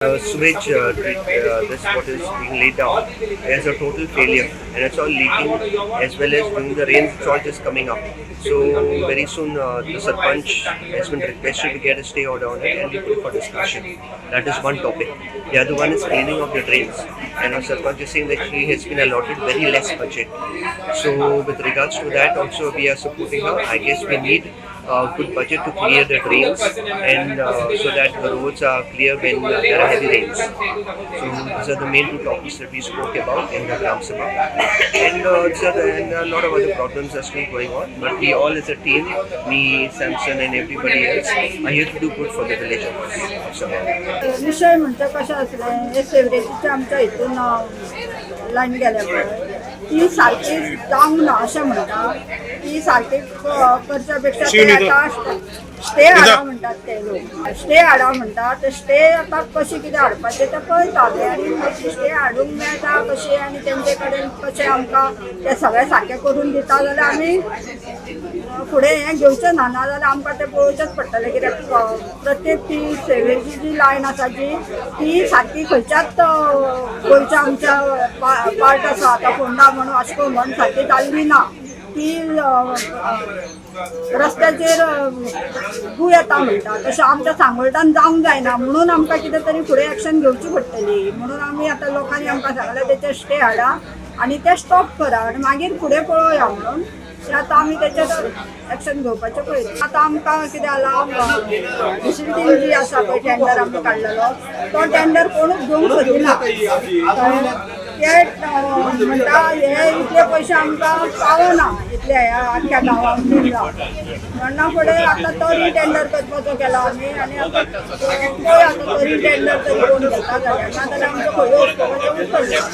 Sewage this what is being laid down is a total failure, and it's all leaking as well as during the rain salt is coming up. So very soon the Sarpanch has been requested to get a stay order on it and be put for discussion. That is one topic. The other one is cleaning of the drains, and our Sarpanch is saying that he has been allotted very less budget. So with regards to that also we are supporting her. I guess we need good budget to clear the drains and so that the roads are clear when there are heavy rains. So these are the main two topics that we spoke about in the Gram Sabha. And a lot of other problems are still going on. But we all as a team, me, Samson and everybody else, are here to do good for the village of Sabha. विषय म्हणजे कशें आसलें हे सेवरेजीच्या आमच्या हितून lion गेल्या पळय ती सारकी जावंक ना अशें म्हणटा ती सारकी करच्या पेक्षा ते आतां स्टे हाडा म्हणटात ते लोक स्टे हाडा म्हणटा ते स्टे आतां कशी कितें हाडपाचें तें पळयताले आनी स्टे हाडूंक मेळटा कशें आनी तेंचे कडेन कशें आमकां तें सगळें सारकें करून दिता जाल्यार आमी फुडें हें घेवचें ना नाजाल्यार आमकां तें पळोवचेंच पडटलें कित्याक प्रत्येक ती सेवेची जी लायन आसा ती सारकी खंयच्याच गोंयच्या आमच्या पार्ट आसा आतां फोंडा म्हणून वास्को म्हणून सारकी जाल्ली ना ती रस्त्याचेर गू येता म्हणटा तशें आमच्या सांगोळटान जावंक जायना म्हणून आमकां कितें तरी फुडें एक्शन घेवची पडटली म्हणून आमी आतां लोकांनी आमकां सांगलें तेचेर स्टे हाडा आनी ते स्टॉप करा आनी मागीर फुडें पळोवया म्हणून आतां आमी तेचेर एक्शन घेवपाचें पळयता आतां आमकां कितें जालां डिस्ट्रिक्टीन जी आसा पळय टेंडर आमी काडलेलो तो टेंडर कोणूच घेवंक सोदिना ते म्हणटा हे इतले पयशे आमकां पावना इतले आख्या गांवांक दिला म्हणना फुडें आतां तो रिटेंडर करपाचो केलो आमी आनी आतां पळय आतां तो रिटेंडर तरी कोण घेता जाल्यार नाजाल्यार आमचो खंय वचपाचें उरतलें